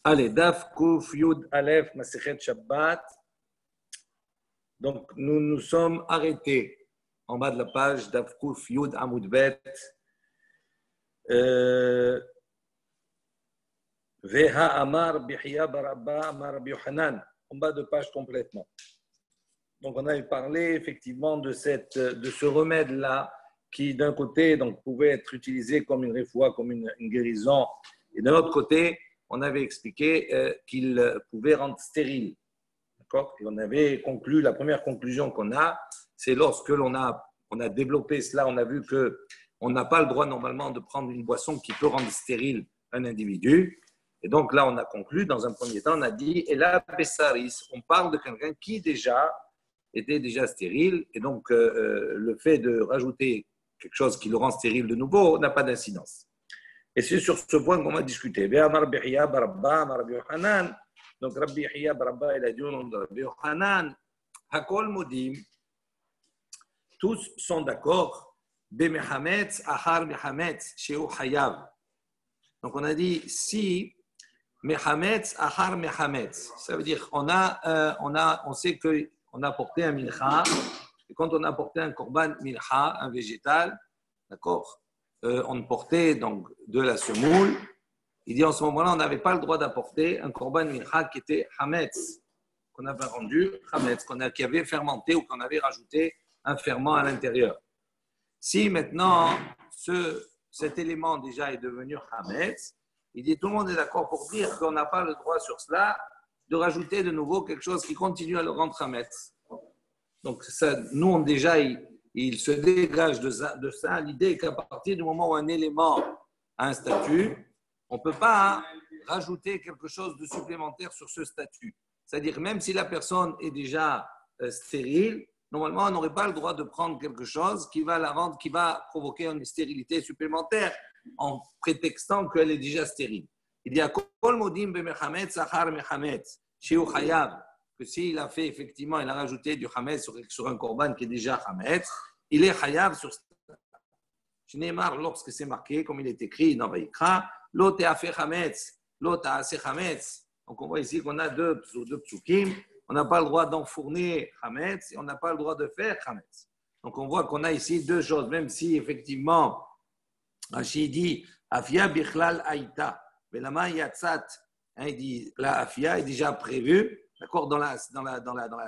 Allez, Daf Kouf Yud Aleph Masechet Shabbat. Donc, nous nous sommes arrêtés en bas de la page Daf Kouf Yud Amud Bet. Veha Amar Bihya Barabba Amar Rabbi Yohanan. En bas de page complètement. Donc, on avait parlé effectivement de ce remède-là qui, d'un côté, donc, pouvait être utilisé comme une réfoua, comme une guérison, et de l'autre côté, on avait expliqué qu'il pouvait rendre stérile. D'accord ? Et on avait conclu, la première conclusion qu'on a, c'est lorsque on a développé cela, on a vu qu'on n'a pas le droit normalement de prendre une boisson qui peut rendre stérile un individu. Et donc là, on a conclu, dans un premier temps, on a dit, et là, Bessaris, on parle de quelqu'un qui était déjà stérile, et donc le fait de rajouter quelque chose qui le rend stérile de nouveau n'a pas d'incidence. Et c'est sur ce point qu'on va discuter. Donc, Rabbi Yahya Barabba, il a dit au nom de Rabbi Yohanan, Hakol Modim, tous sont d'accord, Bemehametz, Ahar Mehametz, Sheu Hayav. Donc, on a dit, si Mehametz, Ahar Mehametz, ça veut dire, on sait qu'on a apporté un mincha, et quand on a apporté un korban mincha, un végétal, d'accord, on portait donc de la semoule. Il dit en ce moment-là, on n'avait pas le droit d'apporter un korban mincha qui était hametz, qu'on avait rendu hametz, qui avait fermenté ou qu'on avait rajouté un ferment à l'intérieur. Si maintenant cet élément déjà est devenu hametz, il dit tout le monde est d'accord pour dire qu'on n'a pas le droit sur cela de rajouter de nouveau quelque chose qui continue à le rendre hametz. Donc ça, nous, déjà, il se dégage de ça. L'idée est qu'à partir du moment où un élément a un statut, on ne peut pas rajouter quelque chose de supplémentaire sur ce statut. C'est-à-dire, même si la personne est déjà stérile, normalement, on n'aurait pas le droit de prendre quelque chose qui va la rendre, qui va provoquer une stérilité supplémentaire en prétextant qu'elle est déjà stérile. Il y a Kol Modim Bemechametz, Achar Mechametz, Sheu Chayav, que s'il a fait effectivement, il a rajouté du Hametz sur un korban qui est déjà Hametz, il est Chayav sur ce. Shneimar, lorsque c'est marqué, comme il est écrit dans Vaïkra, Lo te'afeh Hametz, Lo ta'aseh Hametz. Donc on voit ici qu'on a deux psukim. On n'a pas le droit d'enfourner Hametz et on n'a pas le droit de faire Hametz. Donc on voit qu'on a ici deux choses, même si effectivement, Rashi dit Afia bichlal aïta, velama yatzat. Il dit la Afia est déjà prévue, d'accord, dans la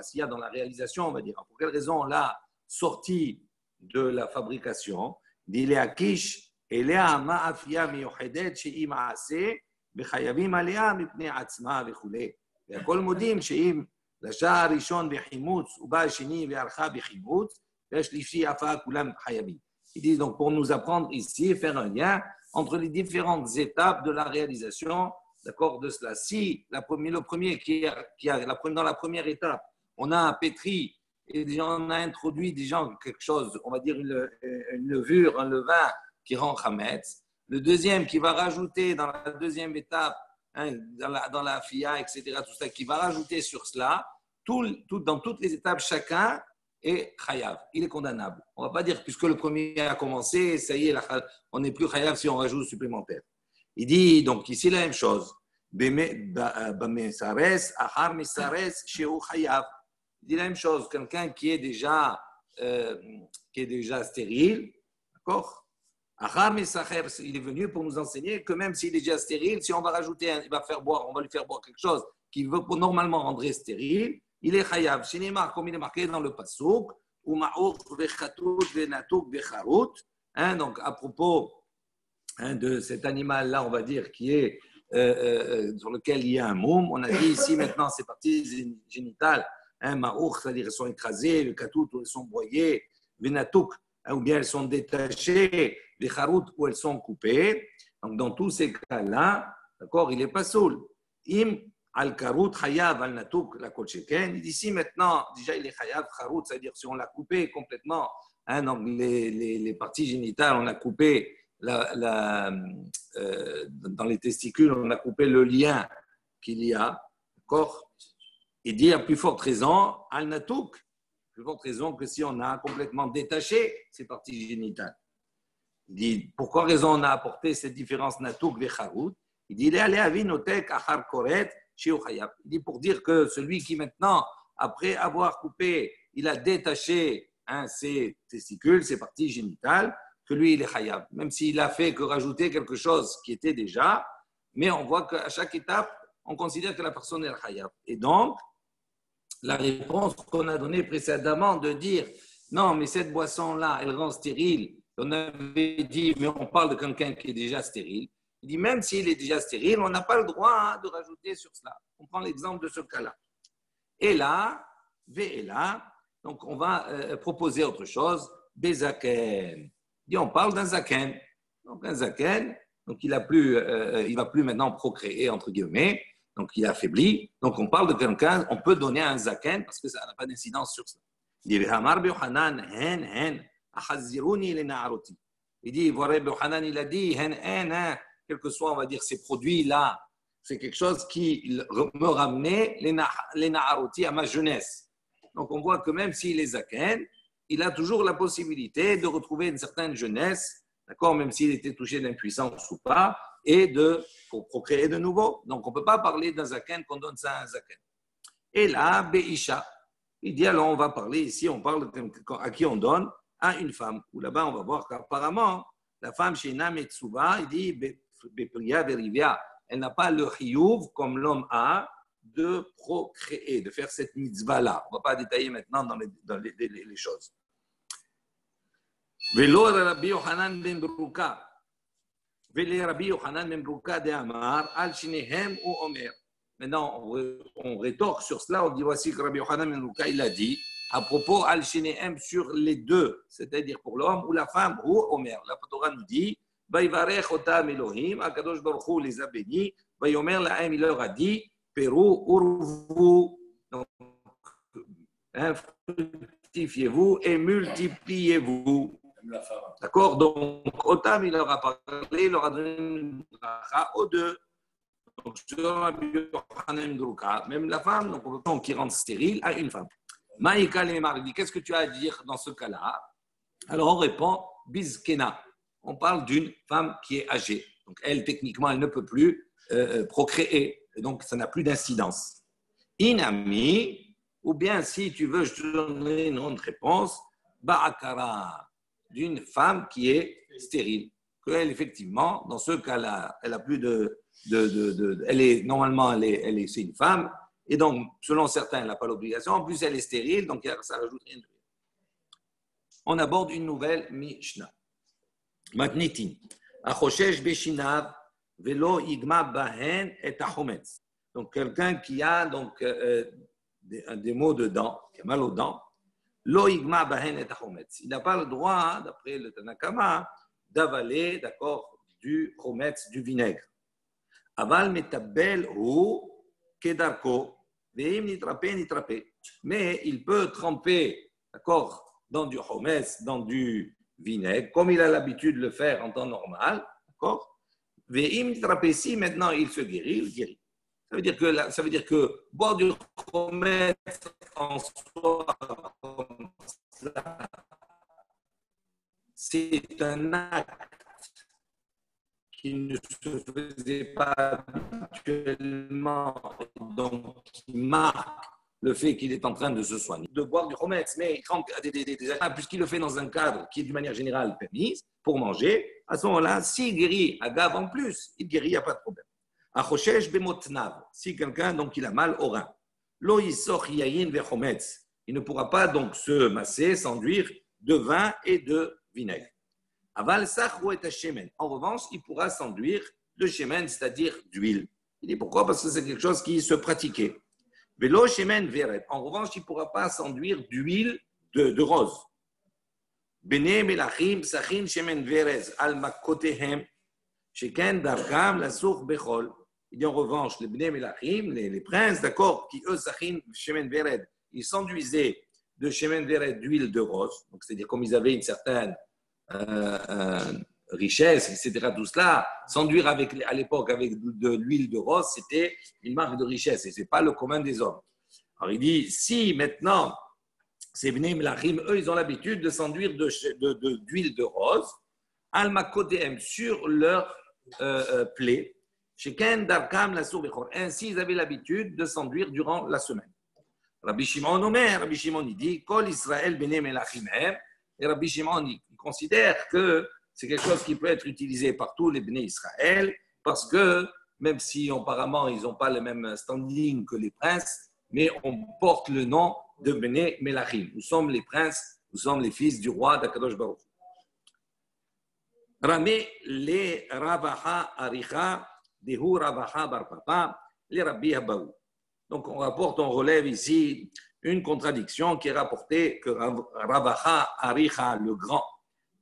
siya, dans la réalisation, on va dire. Pour quelle raison on l'a sorti de la fabrication? Il dit les akish. אליה מאפיה מיוחדת שהיא מעשה וחייבים עליה מפני עצמה וכולי. והכל מודים שאם לשעה הראשון בחימוץ ובא השני והלכה בחימוץ והשלישי אף כולם חייבים. Il dit donc pour nous apprendre ici, faire un lien entre les différentes étapes de la réalisation, d'accord, de cela. Si le premier dans la première étape, on a pétri et on a introduit déjà quelque chose, on va dire une levure, un levain qui rend Hametz. Le deuxième qui va rajouter dans la deuxième étape, dans la FIA, etc., tout ça, qui va rajouter sur cela, dans toutes les étapes, chacun est Chayav. Il est condamnable. On ne va pas dire, puisque le premier a commencé, ça y est, on n'est plus Chayav si on rajoute supplémentaire. Il dit, donc ici, la même chose. Bamesares, Ahar Mesares, Sheu Chayav. Il dit la même chose. Quelqu'un qui est déjà stérile, d'accord? Achar Mesacher, il est venu pour nous enseigner que même s'il est déjà stérile, si on va rajouter, on va lui faire boire quelque chose qui veut normalement rendre stérile, il est chayav. Shinemar, comme il est marqué dans le pasuk, ou ma'ouk vechatut venatouk vecharut. Donc à propos de cet animal-là, on va dire qui est sur lequel il y a un moum. On a dit ici maintenant ces parties génitales, ma'ouk, c'est-à-dire elles sont écrasées, vechatut, elles sont broyées, venatouk, ou bien elles sont détachées, les charout où elles sont coupées. Donc, dans tous ces cas-là, d'accord, il n'est pas saoul. Im al-karout chayav al-natouk la kolcheken. Il dit ici maintenant, déjà il est chayav charout, c'est-à-dire si on l'a coupé complètement, donc les parties génitales, on a coupé dans les testicules, on a coupé le lien qu'il y a, d'accord. Il dit à plus forte raison, al-natouk, plus forte raison que si on a complètement détaché ces parties génitales. Il dit, pourquoi raison on a apporté cette différence natouk ve charout? Il dit, il dit pour dire que celui qui maintenant, après avoir coupé, il a détaché ses testicules, ses parties génitales, que lui, il est chayav. Même s'il a fait que rajouter quelque chose qui était déjà, mais on voit qu'à chaque étape, on considère que la personne est chayav. Et donc, la réponse qu'on a donnée précédemment de dire, non, mais cette boisson-là, elle rend stérile. On avait dit, mais on parle de quelqu'un qui est déjà stérile. Il dit, même s'il est déjà stérile, on n'a pas le droit de rajouter sur cela. On prend l'exemple de ce cas-là. Et là, donc on va proposer autre chose, Bezaken. On parle d'un zaken. Donc un zaken, donc il ne va plus maintenant procréer, entre guillemets, donc il est affaibli. Donc on parle de quelqu'un, on peut donner un zaken parce que ça n'a pas d'incidence sur ça. Il dit, il dit, voilà, Yohanan, il a dit, quel que soit, on va dire, ces produits-là, c'est quelque chose qui me ramenait les na'aroti à ma jeunesse. Donc, on voit que même s'il est zaken, il a toujours la possibilité de retrouver une certaine jeunesse, d'accord, même s'il était touché d'impuissance ou pas, et pour procréer de nouveau. Donc, on ne peut pas parler d'un zaken qu'on donne ça à un zaken. Et là, Be'isha, il dit, alors on va parler ici, on parle à qui on donne, à une femme. Ou là-bas, on va voir qu'apparemment, la femme chez Nametsuba, il dit, Bepriya Verivia, elle n'a pas le chiyuv comme l'homme a de procréer, de faire cette mitzvah-là. On ne va pas détailler maintenant dans les choses. Velo Rabbi Yochanan ben Beruka. Vele Rabbi Yochanan ben Beruka de Amar, al shinehem ou Omer. Maintenant, on rétorque sur cela, on dit voici que Rabbi Yochanan ben Beruka, il a dit, à propos al shinehem sur les deux, c'est-à-dire pour l'homme ou la femme, ou Omer. La Torah nous dit, Vaïvarech otam Elohim, Akadosh Baruch Hu les a bénis, Vaïomer lahem, il leur a dit, Peru urvu, donc, fructifiez-vous et multipliez-vous. D'accord? Donc, Otam, il leur a parlé, il leur a donné une bracha aux deux. Donc, même la femme, donc, qui rend stérile à une femme. Maïka les Mardi, qu'est-ce que tu as à dire dans ce cas-là? Alors, on répond, Bizkena. On parle d'une femme qui est âgée. Donc, elle, techniquement, elle ne peut plus procréer. Et donc, ça n'a plus d'incidence. Inami, ou bien si tu veux, je te donnerai une autre réponse, Ba'akara, d'une femme qui est stérile. Qu'elle, effectivement, dans ce cas-là, elle a plus elle est, normalement, c'est une femme, et donc, selon certains, elle n'a pas l'obligation. En plus, elle est stérile, donc ça rajoute rien de rien. On aborde une nouvelle Mishnah. Matnitin. Achoshesh beshinav velo igma bahen et achometz. Donc, quelqu'un qui a donc, des maux de dents, qui a mal aux dents, lo igma bahen et achometz. Il n'a pas le droit, d'après le Tanakama, d'avaler, d'accord, du chometz, du vinaigre. Aval metabel ou kedarko, veim nitrapé. Mais il peut tremper, d'accord, dans du chometz, dans du vinaigre, comme il a l'habitude de le faire en temps normal, d'accord? Veim nitrapé, si maintenant il se guérit, il guérit. Ça veut dire que boire du chometz en soi, c'est un acte qui ne se faisait pas habituellement, donc qui marque le fait qu'il est en train de se soigner, de boire du chometz, mais puisqu'il le fait dans un cadre qui est d'une manière générale permise pour manger, à ce moment-là, s'il guérit à Gav en plus, il guérit, il n'y a pas de problème. Achoshesh bemotnav, si quelqu'un donc il a mal au rein, lo yisoch yayin vechometz, il ne pourra pas donc se masser, s'enduire de vin et de vinaigre. Aval sachro et shemen. En revanche, il pourra s'enduire de shemen, c'est-à-dire d'huile. Il dit pourquoi? Parce que c'est quelque chose qui se pratiquait. Velo shemen veret. En revanche, il ne pourra pas s'enduire d'huile de rose. Bene melachim sachin shemen verez al makotehem sheken darkam la sourd bechol. Il dit en revanche, les bene melachim, les princes, d'accord, qui eux sachin shemen vered, ils s'enduisaient de shemen vered, d'huile de rose. Donc c'est-à-dire comme ils avaient une certaine richesse, etc. Tout cela, s'enduire à l'époque avec de l'huile de rose, c'était une marque de richesse et ce n'est pas le commun des hommes. Alors il dit, si maintenant, ces Bnei Melachim, eux, ils ont l'habitude de s'enduire d'huile de rose, al-makotehem, sur leur plaie, Sheken darkam la bechor. Ainsi, ils avaient l'habitude de s'enduire durant la semaine. Rabbi Shimon Omer, Rabbi Shimon il dit, Kol Israël bene melachim. Et Rabbi Shimon il considère que c'est quelque chose qui peut être utilisé par tous les béné Israël, parce que même si apparemment ils n'ont pas le même standing que les princes, mais on porte le nom de béné melachim. Nous sommes les princes, nous sommes les fils du roi d'Akadosh Baruch. Ramé les Ravaha Aricha, Dehu Ravaha Bar Papa, les Rabbi Abaou. Donc, on rapporte, on relève ici une contradiction qui est rapportée que Ravaha Aricha, le grand,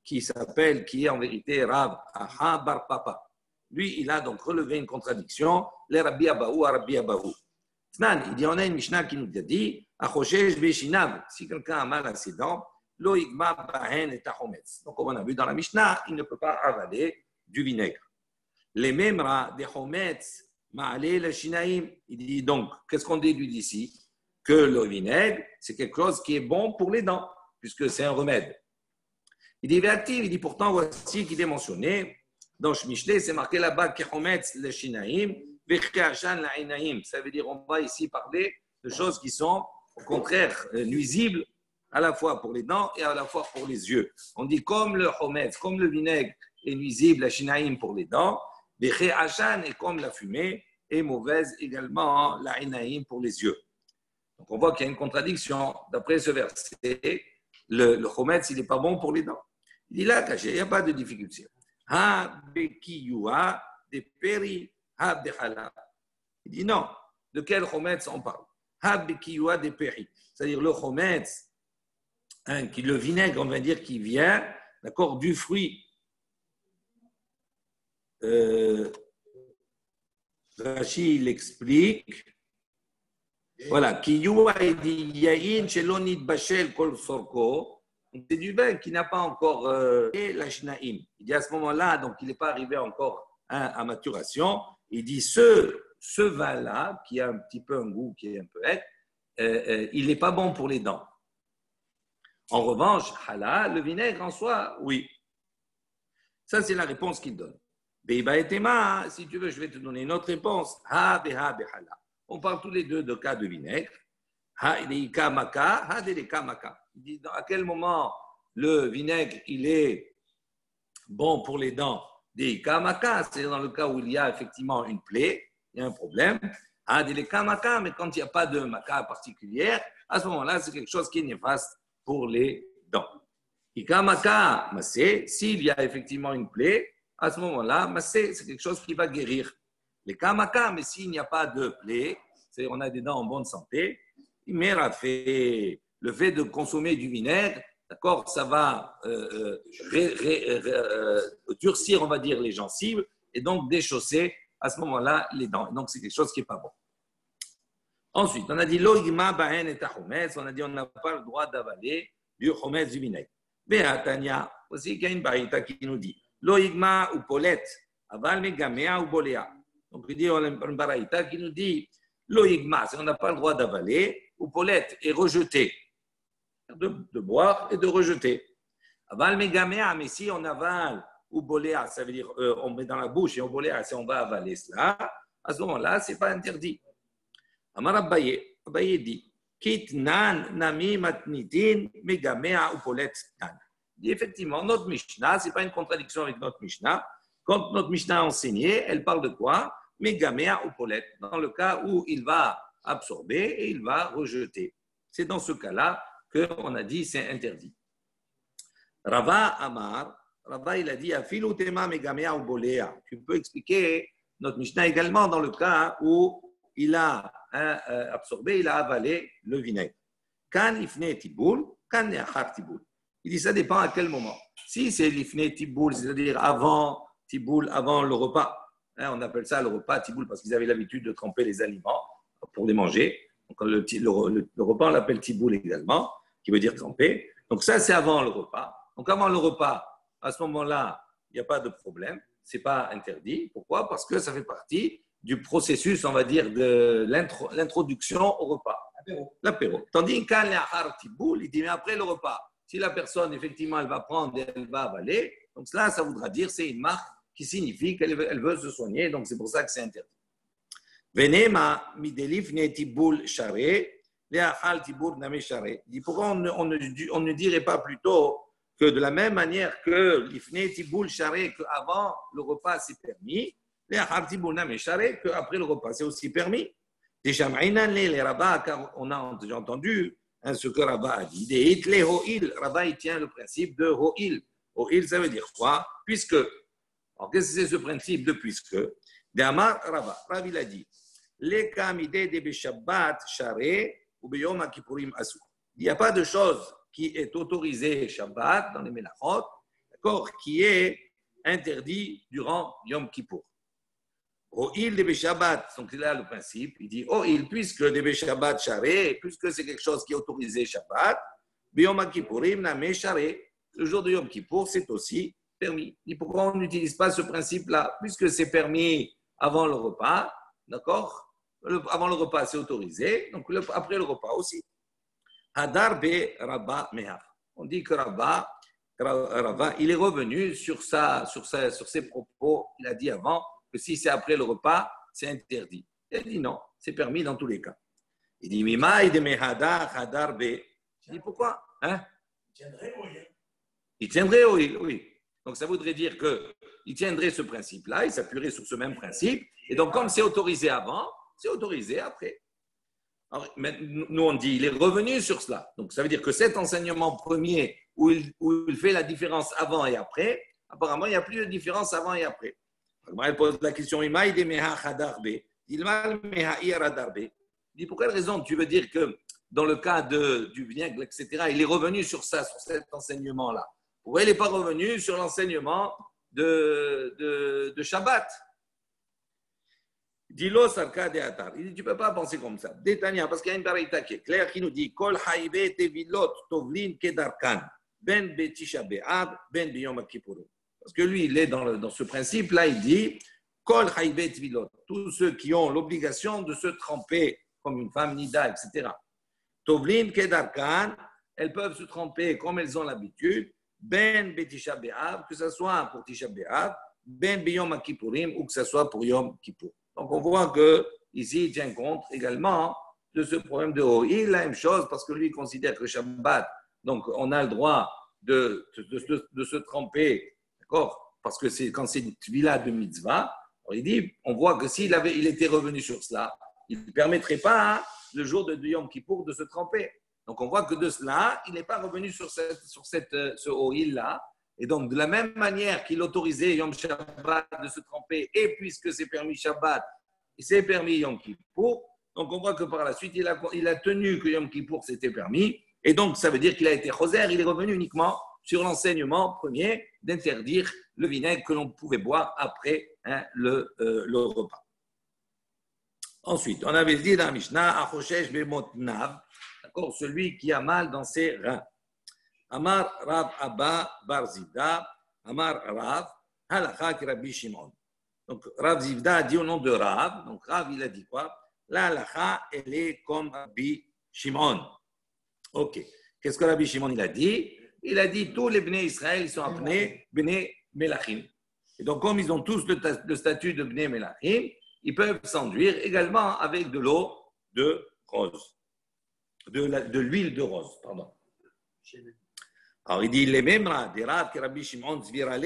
qui est en vérité Ravaha Bar Papa. Lui, il a donc relevé une contradiction, les Rabbi Abaou à Rabbi Abaou. Il dit, on a une Mishnah qui nous dit, Achoshesh Beshinav, si quelqu'un a mal à ses dents, Lo Igma Bahen et Tachometz. Donc, comme on a vu dans la Mishnah, il ne peut pas avaler du vinaigre. Les Memra des Chometz, Ma'ale le Shinaim. Il dit donc, qu'est-ce qu'on déduit d'ici? Que le vinaigre, c'est quelque chose qui est bon pour les dents, puisque c'est un remède. Il dit, il dit pourtant, voici qu'il est mentionné, dans Shmishlei, c'est marqué là-bas, Kechometz le Shinaim, Vechkeachan la Inaim. Ça veut dire, on va ici parler de choses qui sont, au contraire, nuisibles, à la fois pour les dents et à la fois pour les yeux. On dit, comme le Chometz, comme le vinaigre est nuisible, la Shinaim pour les dents, Beché Hachan est comme la fumée et mauvaise également la Inaïm pour les yeux. Donc on voit qu'il y a une contradiction. D'après ce verset, le Chometz, il n'est pas bon pour les dents. Il dit là, caché, il n'y a pas de difficulté. Ha bekiyua de peri ha bechala. Il dit non. De quel Chometz on parle? Ha bekiyua de peri. C'est-à-dire le Chometz, le vinaigre, on va dire, qui vient, d'accord, du fruit. Rashi l'explique. Voilà. C'est du vin qui n'a pas encore la shnaim. Il dit à ce moment-là, donc il n'est pas arrivé encore à maturation. Il dit ce vin-là, qui a un petit peu un goût qui est un peu aigre, il n'est pas bon pour les dents. En revanche, halal, le vinaigre en soi, oui. Ça, c'est la réponse qu'il donne. Si tu veux, je vais te donner une autre réponse. On parle tous les deux de cas de vinaigre. Il dit à quel moment le vinaigre il est bon pour les dents? C'est dans le cas où il y a effectivement une plaie, il y a un problème. Mais quand il n'y a pas de maca particulière, à ce moment-là, c'est quelque chose qui est néfaste pour les dents. S'il y a effectivement une plaie, à ce moment-là, c'est quelque chose qui va guérir. Les kamaka, mais s'il n'y a pas de plaie, on a des dents en bonne santé, le fait de consommer du vinaigre, d'accord, ça va durcir, on va dire, les gencives et donc déchausser à ce moment-là les dents. Donc, c'est quelque chose qui n'est pas bon. Ensuite, on a dit l'oigma bahen et tachometz, on a dit on n'a pas le droit d'avaler du chometz du vinaigre. Be'atania, aussi qu'il y a une barita qui nous dit l'oigma ou polet, aval megamea ou boléa. Donc, il dit une barita qui nous dit l'oigma, c'est on n'a pas le droit d'avaler, ou polet est rejeté, de boire et de rejeter. Aval megamea, mais si on avale ou boléa, ça veut dire on met dans la bouche et on boléa, si on va avaler cela, à ce moment-là, ce n'est pas interdit. Amar Abaye, Abaye dit, Kit nan nami matnitin megamea ou polet nan. Il dit effectivement, notre Mishnah, ce n'est pas une contradiction avec notre Mishnah. Quand notre Mishnah a enseigné, elle parle de quoi? Megamea ou polet, dans le cas où il va absorber et il va rejeter. C'est dans ce cas-là qu'on a dit c'est interdit. Rava Amar, Rava il a dit afilu tema megamea ou bolea. Tu peux expliquer notre Mishnah également dans le cas où il a absorbé, il a avalé le vinaigre. Kan ifne tiboul, kan neachar tiboul. Il dit ça dépend à quel moment. Si c'est l'ifne tiboul, c'est-à-dire avant tiboul, avant le repas, on appelle ça le repas tiboul parce qu'ils avaient l'habitude de tremper les aliments pour les manger. Donc le repas, on l'appelle tiboul également, qui veut dire tremper. Donc ça, c'est avant le repas. Donc avant le repas, à ce moment-là, il n'y a pas de problème. Ce n'est pas interdit. Pourquoi? Parce que ça fait partie du processus, on va dire, de l'introduction au repas. L'apéro. Tandis qu'un léachar tiboul, il dit, mais après le repas, si la personne, effectivement, elle va prendre et elle va avaler, donc cela, ça voudra dire, c'est une marque qui signifie qu'elle veut se soigner, donc c'est pour ça que c'est interdit. Venema midelifne tiboul charé, leachal tibour name charé. Pourquoi on ne dirait pas plutôt que de la même manière que l'ifne tiboul charé, qu'avant le repas c'est permis, leachal tibour name charé, qu'après le repas c'est aussi permis. Déjà, les rabbins, car on a déjà entendu ce que Rabbah a dit. Des hitlé ho'il, Rabbah il tient le principe de ho'il. Ho'il, ça veut dire quoi? Puisque. Alors, qu'est-ce que c'est ce principe de puisque? D'Amar Rabbah, Rav il a dit. Les kamidé de Shabbat charé ou beyom kippurim asur. Il n'y a pas de chose qui est autorisée Shabbat dans les Melachot, d'accord, qui est interdit durant Yom Kippour. O'il de Shabbat, donc il a le principe, il dit O'il, puisque de Shabbat charé, puisque c'est quelque chose qui est autorisé Shabbat, beyom kippurim name charé, le jour de Yom Kippour, c'est aussi permis. Et pourquoi on n'utilise pas ce principe-là? Puisque c'est permis avant le repas, d'accord? Avant le repas, c'est autorisé, donc après le repas aussi. Hadar be Rabbah Mehav. On dit que Rabbah, il est revenu sur ses propos. Il a dit avant que si c'est après le repas, c'est interdit. Il a dit non, c'est permis dans tous les cas. Il dit Mimai de Mehadar Hadar be. Il dit pourquoi? Il tiendrait, oui. Donc ça voudrait dire qu'il tiendrait ce principe-là, il s'appuierait sur ce même principe. Et donc, comme c'est autorisé avant, c'est autorisé après. Alors, nous, on dit, il est revenu sur cela. Donc, ça veut dire que cet enseignement premier, où il fait la différence avant et après, apparemment, il n'y a plus de différence avant et après. Elle pose la question, il dit, pour quelle raison tu veux dire que dans le cas du vinaigre, etc., il est revenu sur ça, sur cet enseignement-là? Pourquoi il n'est pas revenu sur l'enseignement de Shabbat? Dis-le, Sarka de Atar. Il dit, tu ne peux pas penser comme ça. Détania, parce qu'il y a une baraita qui est claire qui nous dit Kol haïve tevilot tovlin kedarkan, ben betisha be'ab, ben biyom kippurim. Parce que lui, il est dans ce principe-là, il dit Kol haïve tevilot, tous ceux qui ont l'obligation de se tremper comme une femme nida, etc. Tovlin kedarkan, elles peuvent se tremper comme elles ont l'habitude, ben betisha be'ab, que ce soit pour Tisha B'Av, ben biyom kippurim, ou que ce soit pour Yom Kippour. Donc, on voit qu'ici, il tient compte également de ce problème de Ho'il, la même chose, parce que lui, il considère que le Shabbat, donc, on a le droit de se tremper, d'accord? Parce que c'est quand c'est une tvila de mitzvah. Alors, il dit, on voit que s'il était revenu sur cela, il ne permettrait pas, le jour de Yom Kippour, de se tremper. Donc, on voit que de cela, il n'est pas revenu sur ce Ho'il-là. Et donc, de la même manière qu'il autorisait Yom Shabbat de se tremper, et puisque c'est permis Shabbat, c'est permis Yom Kippour, donc on voit que par la suite, il a tenu que Yom Kippour c'était permis, et donc ça veut dire qu'il a été choser, il est revenu uniquement sur l'enseignement premier d'interdire le vinaigre que l'on pouvait boire après le repas. Ensuite, on avait dit dans la Mishnah, Achoshesh bemotnav, d'accord, celui qui a mal dans ses reins. Amar Rav Abba Bar Zivda, Amar Rav, Halakha ki Rabbi Shimon. Donc Rav Zivda a dit au nom de Rav, donc Rav il a dit quoi? La halakha, elle est comme Rabbi Shimon. Ok. Qu'est-ce que Rabbi Shimon il a dit? Il a dit tous les Bnei Israël ils sont appelés Bnei Melachim. Et donc comme ils ont tous le statut de Bnei Melachim, ils peuvent s'enduire également avec de l'eau de rose, de l'huile de rose, pardon. Alors, il dit, les mêmes des Rav que Rabbi Shimon Zvirale.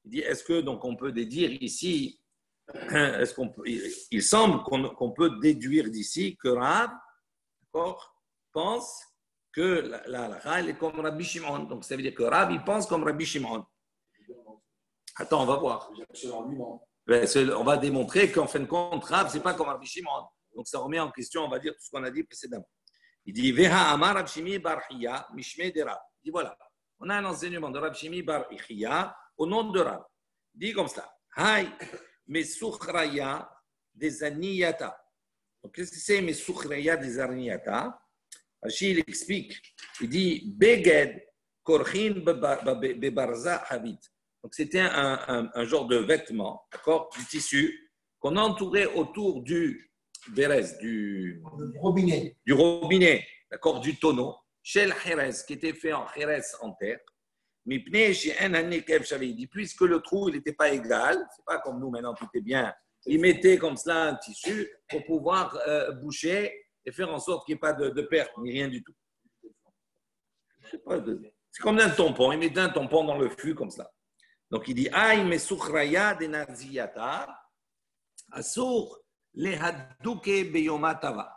Il dit, est-ce que, donc, on peut déduire ici, il semble qu'on peut déduire d'ici que Rav, pense que la halakha, elle est comme Rabbi Shimon. Donc, ça veut dire que Rav, il pense comme Rabbi Shimon. Attends, on va voir. On va démontrer qu'en fin de compte, Rav, ce n'est pas comme Rabbi Shimon. Donc, ça remet en question, on va dire, tout ce qu'on a dit précédemment. Il dit, Veha Amar Rav Shimi Bar Hiya, Mishme de Rav. Il dit, voilà. On a un enseignement de Rav Shimi Bar Hiya au nom de Rav. Il dit comme ça. Hay Mesukhraya des Aniyata. Donc, qu'est-ce que c'est Mesukhraya des Aniyata? Rashi, il explique. Il dit Beged Korchin Bebarza Havit. Donc, c'était un genre de vêtement, d'accord, du tissu, qu'on entourait autour du Berez, du robinet, d'accord, du tonneau. Shel Jerez, qui était fait en Jerez en terre, Il dit, puisque le trou n'était pas égal, c'est pas comme nous maintenant, tout est bien. Il mettait comme cela un tissu pour pouvoir boucher et faire en sorte qu'il n'y ait pas de perte, ni rien du tout. C'est comme un tampon. Il mettait un tampon dans le fût comme cela. Donc il dit, Aïm suchraya de naziyata, asur lehaduke beyomatava.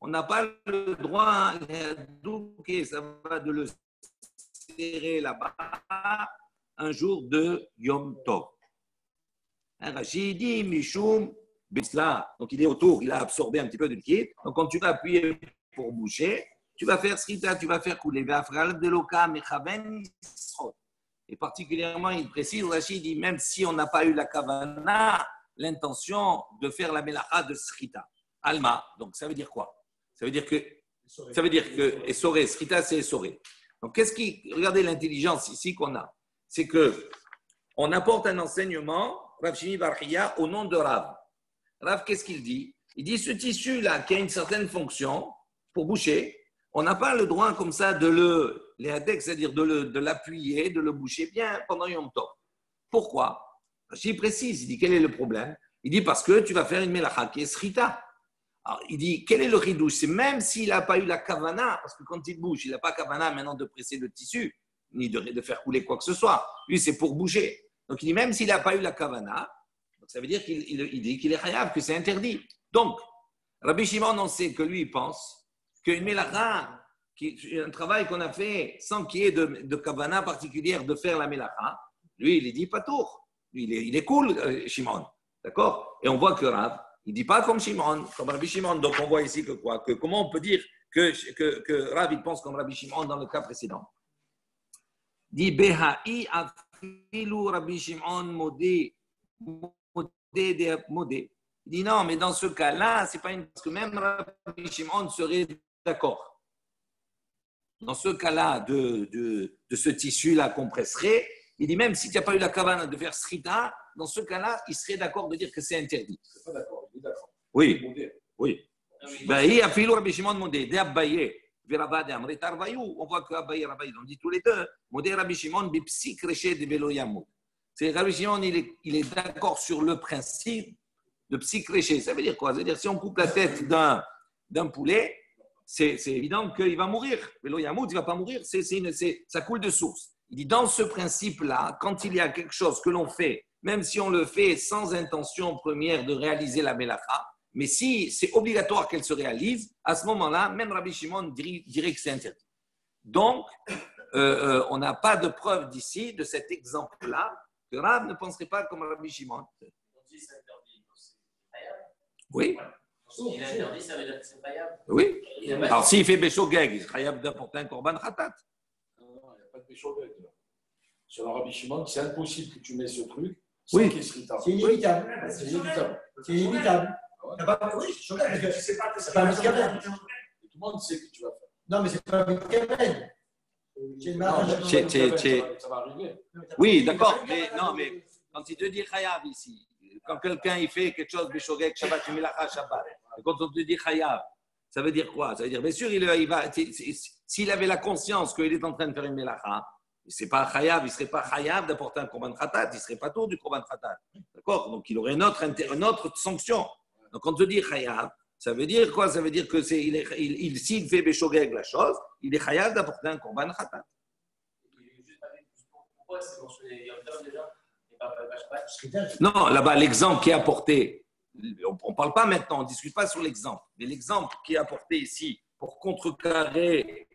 On n'a pas le droit, lehaduke, ça va de le serrer là-bas un jour de Yom Tov. Rachid dit, Mishum, Bisla. Donc il est autour, il a absorbé un petit peu de liquide. Donc quand tu vas appuyer pour boucher, tu vas faire srita, tu vas faire couler. Et particulièrement, il précise, Rachid dit, même si on n'a pas eu la kavana, l'intention de faire la melacha de srita. Alma, donc ça veut dire quoi? Ça veut dire que essoré, srita c'est essoré. Donc regardez l'intelligence ici qu'on a. C'est que on apporte un enseignement, Rav Shimi bar Chiya, au nom de Rav. Rav, qu'est-ce qu'il dit? Il dit, ce tissu-là qui a une certaine fonction pour boucher, on n'a pas le droit comme ça de c'est-à-dire de l'appuyer, de le boucher bien pendant Yom Tov. Pourquoi? Il précise, il dit, quel est le problème? Il dit, parce que tu vas faire une melacha qui est srita. Alors, il dit, quel est le ridouche? C'est même s'il n'a pas eu la kavana, parce que quand il bouge, il n'a pas kavana maintenant de presser le tissu, ni de faire couler quoi que ce soit. Lui, c'est pour bouger. Donc, il dit, même s'il n'a pas eu la kavana, donc ça veut dire qu'il dit qu'il est chayav, que c'est interdit. Donc, Rabbi Shimon, on sait que lui, il pense qu'une melacha, un travail qu'on a fait sans qu'il y ait de kavana particulière de faire la melacha, lui, il est dit pas tour. Lui, il est cool, Shimon. D'accord? Et on voit que Rav, il ne dit pas comme Shimon, comme Rabbi Shimon. Donc, on voit ici que quoi? Que comment on peut dire que Rav, il pense comme Rabbi Shimon dans le cas précédent? Dit Beha'i afilu Rabbi Shimon modé. Il dit non, mais dans ce cas-là, c'est pas parce que même Rabbi Shimon serait d'accord. Dans ce cas-là de ce tissu-là qu'on presserait, il dit même si tu n'as pas eu la kavana de faire srita, dans ce cas-là, il serait d'accord de dire que c'est interdit. C'est pas d'accord, il est d'accord. Oui, oui. On voit que Abaye et Rabbi, on dit tous les deux, Modé Rabbi Shimon, bipsi créché de velo yamou. C'est Rabbi Shimon, il est d'accord sur le principe de psi créché. Ça veut dire quoi? Ça veut dire si on coupe la tête d'un poulet, c'est évident qu'il va mourir. Velo yamou, il ne va pas mourir, ça coule de source. Il dit dans ce principe-là, quand il y a quelque chose que l'on fait, même si on le fait sans intention première de réaliser la melacha, mais si c'est obligatoire qu'elle se réalise, à ce moment-là, même Rabbi Shimon dirait que c'est interdit. Donc, on n'a pas de preuve d'ici, de cet exemple-là, que Rav ne penserait pas comme Rabbi Shimon. Oui. Il est interdit, ça veut dire que c'est khayab. Oui. Alors, s'il fait Béchogeg, il est khayab d'apporter un korban khatat. Non, il n'y a pas de Béchogeg. Sur le Rabbi Shimon, c'est impossible que tu mets ce truc sans qu'il y ait srita. C'est inévitable. C'est inévitable. C'est inévitable. Oui, c'est choquant parce que c'est pas un médicament. Tout le monde sait que tu vas faire. Non, mais c'est pas un médicament. Ça va arriver. Oui, d'accord, mais non, mais quand il te dit chayav ici, quand quelqu'un il fait quelque chose, Béchogeg, Shabbat, tu mets la Shabbat, et quand on te dit chayav, ça veut dire quoi? Ça veut dire, bien sûr, il va, s'il avait la conscience qu'il est en train de faire une melacha, c'est pas chayav, il serait pas chayav d'apporter un korban khatat, il serait pas tour du korban khatat, d'accord? Donc il aurait une autre sanction. Donc quand on te dit chayav, ça veut dire quoi? Ça veut dire que s'il fait Béchogeg la chose, il est chayav d'apporter un korban khatat. Pourquoi c'est mentionné Yom Tov déjà et pas Shabbat? Non, là-bas, l'exemple qui est apporté, on ne parle pas maintenant, on ne discute pas sur l'exemple, mais l'exemple qui est apporté ici pour contrecarrer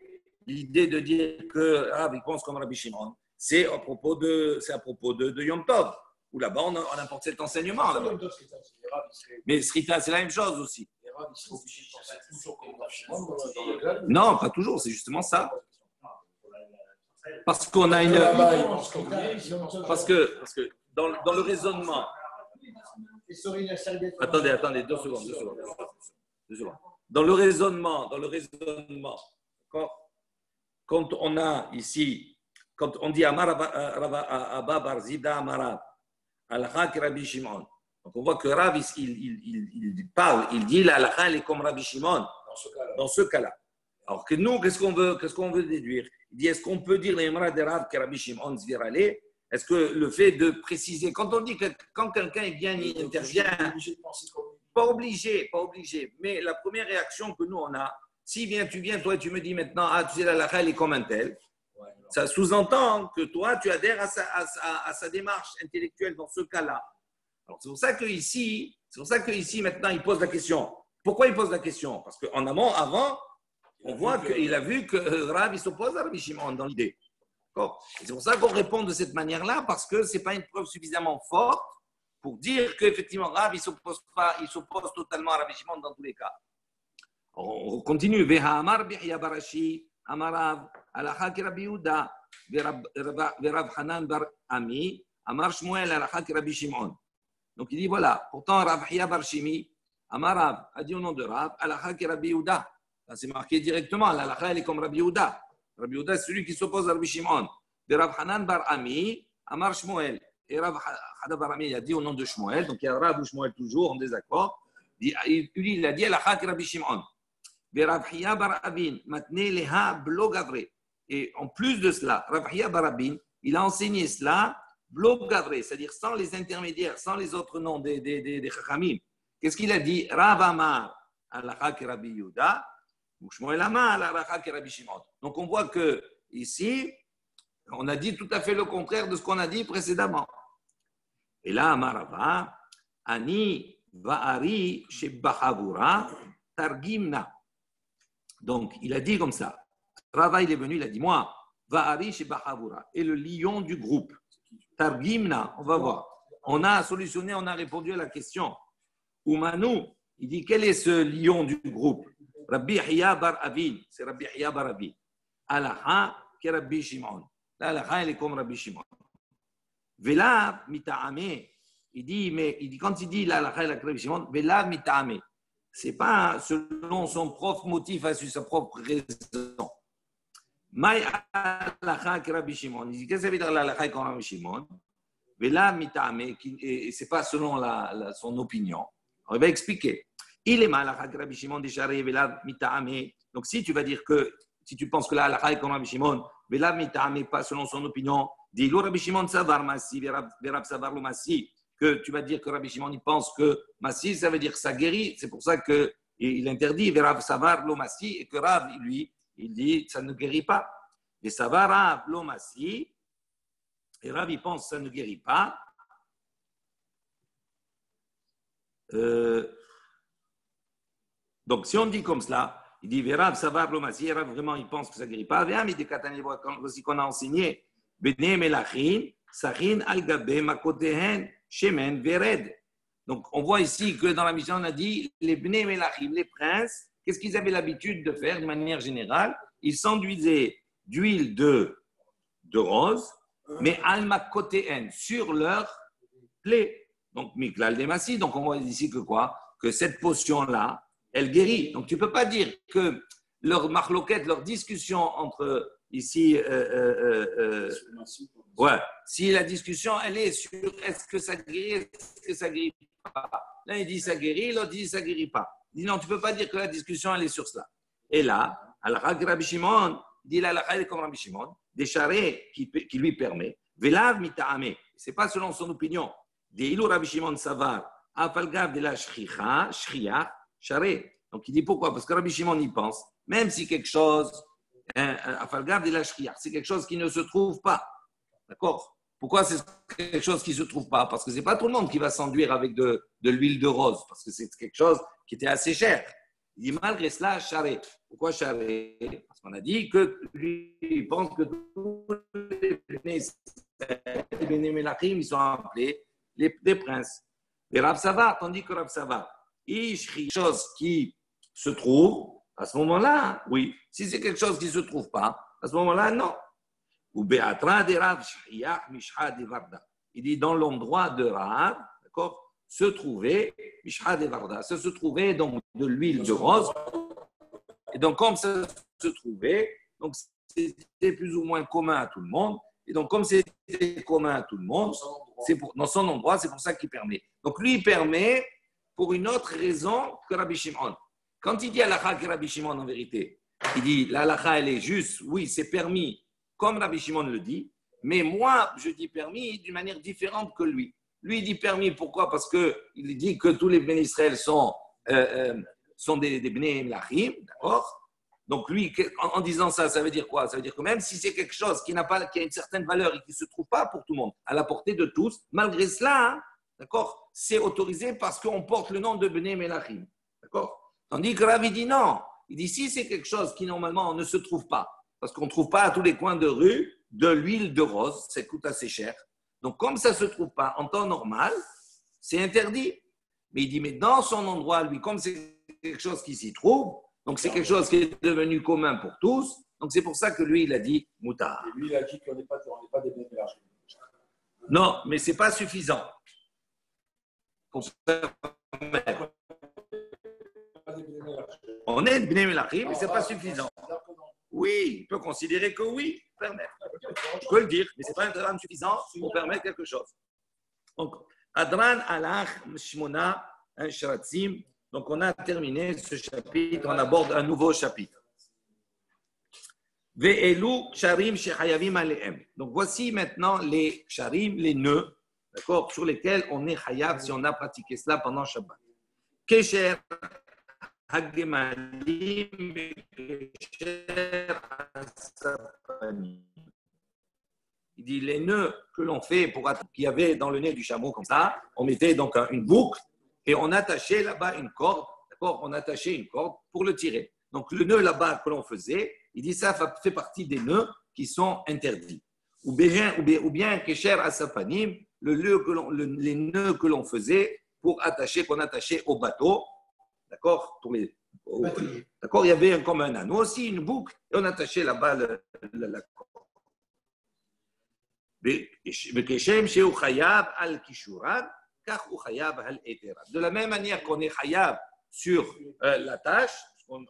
l'idée de dire que il pense comme Rabbi Shimon, c'est à propos de Yom Tov, où là-bas on apporte cet enseignement. Là-bas. Mais Srita, c'est la même chose aussi. Non, pas toujours, c'est justement ça. Parce qu'on a une. Parce que dans le raisonnement. Attendez, 2 secondes. Dans le raisonnement, quand on a ici, quand on dit Amar Abba Barzida Amarav, Al-Haq Rabbi Shimon. Donc on voit que Rav, il parle, il dit la halakha, elle est comme Rabbi Shimon, dans ce cas-là. Alors que nous, qu'est-ce qu'on veut déduire? Il dit, est-ce qu'on peut dire les Emra de Rav que Rabbi Shimon Zvirale? Est-ce que le fait de préciser, quand on dit que quand quelqu'un vient, il intervient, pas obligé, mais la première réaction que nous on a, si tu viens, toi, tu me dis maintenant, ah, tu sais, la halakha, elle est comme un tel, ça sous-entend que toi, tu adhères à sa démarche intellectuelle dans ce cas-là. Alors, c'est pour ça qu'ici, maintenant, il pose la question. Pourquoi il pose la question? Parce qu'en amont, avant, on voit qu'il a vu que Rav, il s'oppose à Rabbi Shimon dans l'idée. C'est pour ça qu'on répond de cette manière-là, parce que ce n'est pas une preuve suffisamment forte pour dire qu'effectivement, Rav, il ne s'oppose pas, il s'oppose totalement à Rabbi Shimon dans tous les cas. On continue. Veha Amar Bihya Barashi, Amarav, Alacha ki Rabbi Yehuda, Verav Hanan bar Ami, Amar Shmuel, Alacha ki Rabbi Shimon. Donc il dit voilà, pourtant Rav Hiya bar Shimi, Amarav a dit au nom de Rav, Alacha ki Rabbi Yehuda. C'est marqué directement, l'Alacha elle est comme Rabbi Yehuda. Rabbi Yehuda, c'est celui qui s'oppose à Rabbi Shimon. De Rav Hanan bar Ami, Amar Shmuel. Et Rav Hanan bar Ami, il a dit au nom de Shmuel, donc il y a Rav ou Shmuel toujours en désaccord. Il a dit Alacha ki Rabbi Shimon. De Rav Hiya bar Abin, Matne leha blogadre. Et en plus de cela, Rav Hiya bar Abin, il a enseigné cela blogadre, c'est-à-dire sans les intermédiaires, sans les autres noms des Chachamim. Qu'est-ce qu'il a dit? Rav Amar, Alacha ki Rabbi Yehuda. Donc on voit que ici, on a dit tout à fait le contraire de ce qu'on a dit précédemment. Et là, Amarava, Ani Va'ari Shebahavura Targimna. Donc il a dit comme ça. Rava il est venu, il a dit moi, Va'ari Shebahavura, et le lion du groupe. Targimna, on va voir. On a solutionné, on a répondu à la question. Umanu, il dit quel est ce lion du groupe? Rabbi Hiya bar Abin, c'est Rabbi Hiya bar Abin. Alaha ki Rabbi Shimon. L'alaha, elle est comme Rabbi Shimon. Vela mita'ame. Il dit, quand il dit l'alaha, elle est comme Rabbi Shimon, Vela mita'ame. C'est pas selon son propre motif, sa propre raison. Maï alaha ki Rabbi Shimon. Il dit, qu'est-ce que ça veut dire l'alaha comme Rabbi Shimon? Vela mita'ame. Et c'est pas selon son opinion. On va expliquer. Il est mal à Rabbi Shimon décharé, Velav mita'ame. Donc si tu vas dire que, si tu penses que la halakha est comme Rabbi Shimon, Velav mita'ame, pas selon son opinion, dis lo Rabbi Shimon savar massi, Verav savar lo massi, que tu vas dire que Rabbi Shimon il pense que massi ça veut dire que ça guérit, c'est pour ça que il interdit Verav savar lo massi et que Rav lui il dit ça ne guérit pas. Et savar Rav lo massi, et Rav il pense que ça ne guérit pas. Donc, si on dit comme cela, il dit Verav savar lo massi, Rav vraiment il pense que ça ne guérit pas. Voici qu'on a enseigné Bnei Melachin, Sachin al gabe makotehen, Shemen vered. Donc, on voit ici que dans la mission, on a dit les Bnei Melachim, les princes, qu'est-ce qu'ils avaient l'habitude de faire de manière générale? Ils s'enduisaient d'huile de rose, mais al makotehen, sur leur plaie. Donc, Miklal Demassi. Donc, on voit ici que quoi? Que cette potion-là, elle guérit. Donc, tu ne peux pas dire que leur marloquette, leur discussion entre ici, si la discussion, elle est sur est-ce que ça guérit, est-ce que ça ne guérit pas. L'un, il dit ça guérit, l'autre dit ça ne guérit pas. Il dit non, tu ne peux pas dire que la discussion, elle est sur cela. Et là, Rabbi Shimon, il dit la est comme Rabbi Shimon, des charrets qui lui permet, Velav mita'ame, ce n'est pas selon son opinion. Des ilou Rabbi Shimon savar, afalgav de la shriya, charret. Donc il dit pourquoi? Parce que Rabbi Shimon y pense, même si quelque chose, afalgav de la shriya, c'est quelque chose qui ne se trouve pas. D'accord? Pourquoi c'est quelque chose qui ne se trouve pas? Parce que ce n'est pas tout le monde qui va s'enduire avec de l'huile de rose, parce que c'est quelque chose qui était assez cher. Il dit malgré cela, charret. Pourquoi charret? Parce qu'on a dit que lui, il pense que tous les Bnei Melachim, ils sont appelés des princes. Et Rav Savar, tandis que Rav Savar, quelque chose qui se trouve, à ce moment-là, oui. Si c'est quelque chose qui ne se trouve pas, à ce moment-là, non. Ou Be'atra de Rav Shriach Mishha de Varda. Il dit dans l'endroit de Rav, d'accord, se trouvait Mishha de Varda. Ça se trouvait donc de l'huile de rose. Et donc, comme ça se trouvait, donc c'était plus ou moins commun à tout le monde. Et donc, comme c'était commun à tout le monde, dans son endroit, c'est pour ça qu'il permet. Donc, lui, il permet pour une autre raison que Rabbi Shimon. Quand il dit halakha que Rabbi Shimon, en vérité, Il dit, la halakha, elle est juste, oui, c'est permis, comme Rabbi Shimon le dit, mais moi, je dis permis d'une manière différente que lui. Lui, il dit permis, pourquoi? Parce qu'il dit que tous les Bnei Israël sont des Bnei Melachim, d'accord? Donc lui, en disant ça, ça veut dire quoi? Ça veut dire que même si c'est quelque chose qui a une certaine valeur et qui ne se trouve pas pour tout le monde, à la portée de tous, malgré cela, hein, d'accord, c'est autorisé parce qu'on porte le nom de Bnei Melachim, d'accord? Tandis que Ravi dit non. Il dit si c'est quelque chose qui normalement ne se trouve pas, parce qu'on ne trouve pas à tous les coins de rue de l'huile de rose, ça coûte assez cher. Donc comme ça ne se trouve pas en temps normal, c'est interdit. Mais il dit, mais dans son endroit, lui, comme c'est quelque chose qui s'y trouve, donc c'est quelque chose qui est devenu commun pour tous, donc c'est pour ça que lui, il a dit moutard. Et lui, il a dit qu'on n'est pas des Bnei Melachim. Non, mais ce n'est pas suffisant. Pour faire on est Bnei Melachim, mais ce n'est pas suffisant. Oui, il peut considérer que oui, permettre. Je peux le dire, mais ce n'est pas un drame suffisant pour permettre quelque chose. Donc, Adran Alach Shmona Shratzim. Donc, on a terminé ce chapitre, on aborde un nouveau chapitre. Ve'elu Ksharim Shechayavim Alehem. Donc, voici maintenant les Ksharim, les nœuds, d'accord, sur lesquels on est Chayav si on a pratiqué cela pendant Shabbat. Kesher Hagemalim Kesher Asapani. Il dit les nœuds que l'on fait qu'il y avait dans le nez du chameau comme ça, on mettait donc une boucle et on attachait là-bas une corde, d'accord? On attachait une corde pour le tirer. Donc le nœud là-bas que l'on faisait, il dit ça fait partie des nœuds qui sont interdits. Ou bien Kesher Asapanim, les nœuds que l'on faisait pour attacher, qu'on attachait au bateau, d'accord? D'accord, il y avait comme un anneau aussi, une boucle, et on attachait là-bas la corde. De la même manière qu'on est chayav sur la tâche,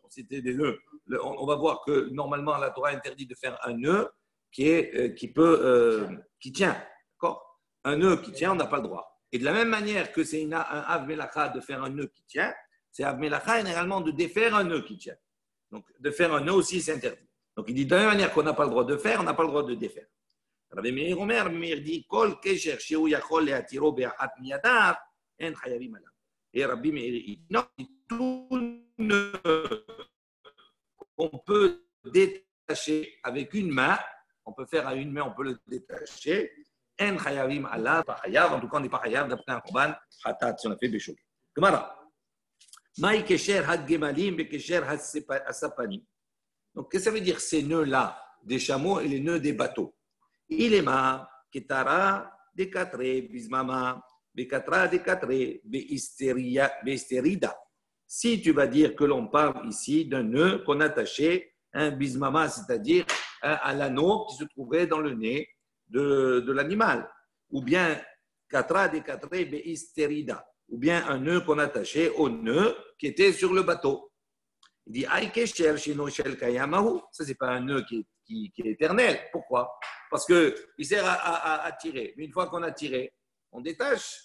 c'était des nœuds, on va voir que normalement la Torah interdit de faire un nœud qui tient. D'accord? Un nœud qui tient, on n'a pas le droit. Et de la même manière que c'est un av melacha de faire un nœud qui tient, c'est av melacha généralement de défaire un nœud qui tient. Donc de faire un nœud aussi, c'est interdit. Donc il dit de la même manière qu'on n'a pas le droit de faire, on n'a pas le droit de défaire. Rabbi Meir Omer, Meir dit Kol kesher shehu yachol lehatiro be'achat miyadav en chayavim alav. Et Rabbi Meir dit non, tout nœud qu'on peut détacher avec une main, on peut faire à une main, on peut le détacher. En chayavim alav, pas chayav, en tout cas on n'est pas chayav d'après un korban chatat si on a fait béchou. Gemara. Maï kesher had gemalim bekesher had asapanim. Donc qu'est-ce que ça veut dire ces nœuds-là des chameaux et les nœuds des bateaux? Ilema, Ketara, Dekatre, Bismama, Bekatra, Dekatre, Beisterida. Si tu vas dire que l'on parle ici d'un nœud qu'on attachait un bismama, c'est-à-dire à l'anneau qui se trouvait dans le nez de l'animal, ou bien Katra, Dekatre, Beisterida, ou bien un nœud qu'on attachait au nœud qui était sur le bateau. Il dit, Aïkesher, Shino, Shel Kayamahu. Ça, ce n'est pas un nœud qui est éternel. Pourquoi? Parce qu'il sert à tirer. Mais une fois qu'on a tiré, on détache.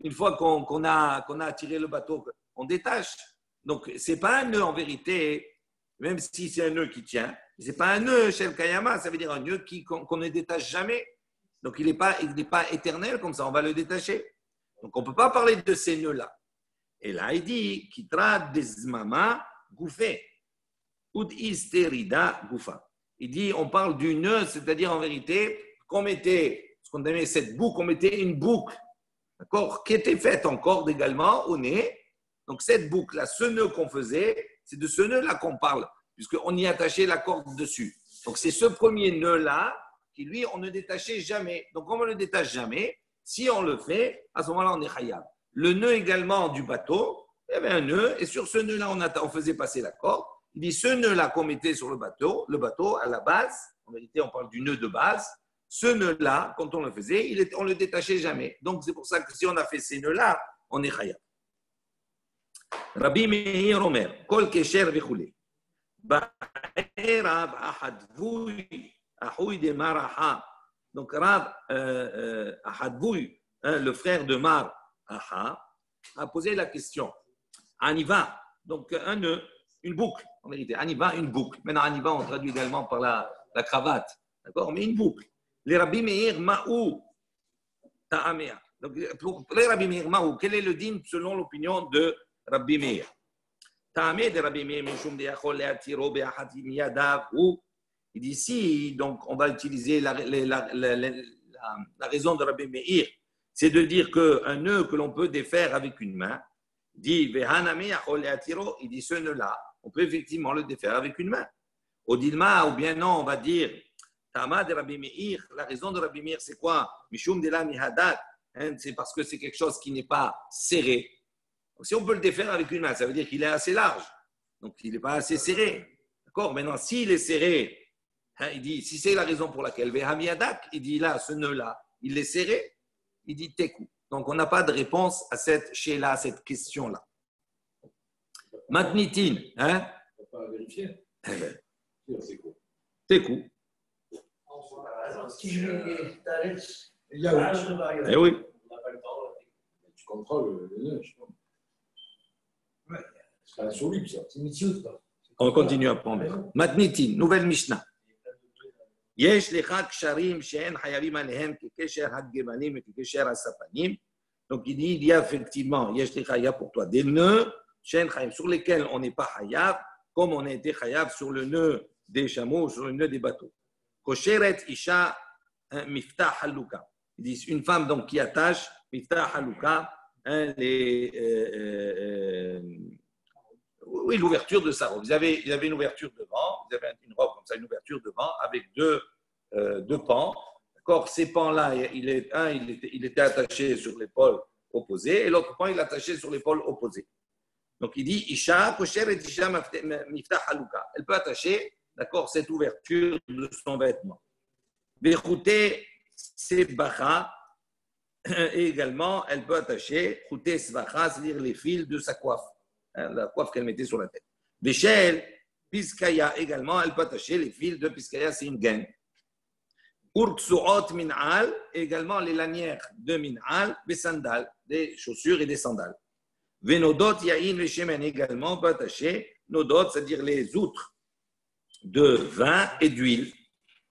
Une fois qu'on a tiré le bateau, on détache. Donc, ce n'est pas un nœud en vérité, même si c'est un nœud qui tient. Ce n'est pas un nœud chez le Kayama, ça veut dire un nœud qu'on ne détache jamais. Donc, il n'est pas éternel comme ça, on va le détacher. Donc, on ne peut pas parler de ces nœuds-là. Et là, il dit Kitra desmama goufé, ud isterida goufa. Il dit, on parle du nœud, c'est-à-dire en vérité, qu'on mettait, ce qu'on aimait cette boucle, on mettait une boucle, d'accord, qui était faite en corde également au nez. Donc cette boucle-là, ce nœud qu'on faisait, c'est de ce nœud-là qu'on parle, puisqu'on y attachait la corde dessus. Donc c'est ce premier nœud-là qui, lui, on ne détachait jamais. Donc comme on ne le détache jamais, si on le fait, à ce moment-là, on est chayav. Le nœud également du bateau, il y avait un nœud, et sur ce nœud-là, on faisait passer la corde. Il dit, ce nœud-là qu'on mettait sur le bateau à la base, en vérité, on parle du nœud de base, ce nœud-là, quand on le faisait, on ne le détachait jamais. Donc, c'est pour ça que si on a fait ces nœuds-là, on est chayav. Rabbi Meir Omer, Kol Kesher Vechule. Ba'erav Ahadvui, Ahui de Maraha. Donc, Rav Ahadvui, le frère de Mar Aha, a posé la question. Aniva, donc un nœud, une boucle. en vérité. Aniba, une boucle. Maintenant, Aniba, on traduit également par la cravate. D'accord? Mais une boucle. Les Rabbi Meir, Ma'ou, Ta'amea. Donc, pour les Rabbi Meir, Ma'ou, quel est le din selon l'opinion de Rabbi Meir? Ta'amea de Rabbi Meir, Mishum de Yachol, Le'atiro, Be'ahatim, Yadav, ou. Il dit ici, donc, on va utiliser la raison de Rabbi Meir, c'est de dire qu'un nœud que l'on peut défaire avec une main, dit Vehanami Yachol Le'atiro, il dit ce nœud-là, on peut effectivement le défaire avec une main. Au Dilma, ou bien non, on va dire Tama de Rabbi Meir, la raison de Rabbi Meir, c'est quoi? Mishum de la Mihadat, c'est parce que c'est quelque chose qui n'est pas serré. Donc, si on peut le défaire avec une main, ça veut dire qu'il est assez large, donc il n'est pas assez serré. D'accord? Maintenant, s'il est serré, il dit, si c'est la raison pour laquelle Vehamiadak, il dit là, ce nœud-là, il est serré, il dit tekou. Donc, on n'a pas de réponse à cette chez-là, à cette question-là. Matnitin, hein? On ne va pas vérifier. C'est quoi? Tekou. Si je mets Thalès, Il y a où? Eh oui. On n'a pas le temps. Tu contrôles le nœud, je sais pas. C'est insoluble, ça. c'est Mitsiout, quoi. On continue à prendre. Matnitin, nouvelle Mishnah. יש לך קשרים שאין חייבים עליהם כקשר הגמלים וכקשר הספנים. Donc il y a effectivement, יש לך, il y a pour toi des nœuds שאין חייב, sur lesquels on n'est pas חייב, comme on a été חייב sur le nœud des chameaux, sur le nœud des bateaux. קושרת אישה מפתח חלוקה. Ils disent une femme donc qui attache מפתח חלוקה, oui, l'ouverture de sa robe. Vous avez une ouverture devant, vous avez une robe comme ça, une ouverture devant avec deux pans. D'accord? Ces pans-là, il était attaché sur l'épaule opposée et l'autre pan, il est attaché sur l'épaule opposée. Donc, il dit Isha, kosher et Isha miftah haluka. Elle peut attacher, d'accord, cette ouverture de son vêtement. Bechouté sebacha, et également, elle peut attacher chouté sebacha, c'est-à-dire les fils de sa coiffe. La coiffe qu'elle mettait sur la tête. Béchel, Piskaya également, elle peut attacher les fils de Piskaya, c'est une gaine. Urtsuot min'al, également les lanières de min'al, des sandales, des chaussures et des sandales. Venodot yain veshemen également, peut attacher nodot, c'est-à-dire les outres de vin et d'huile.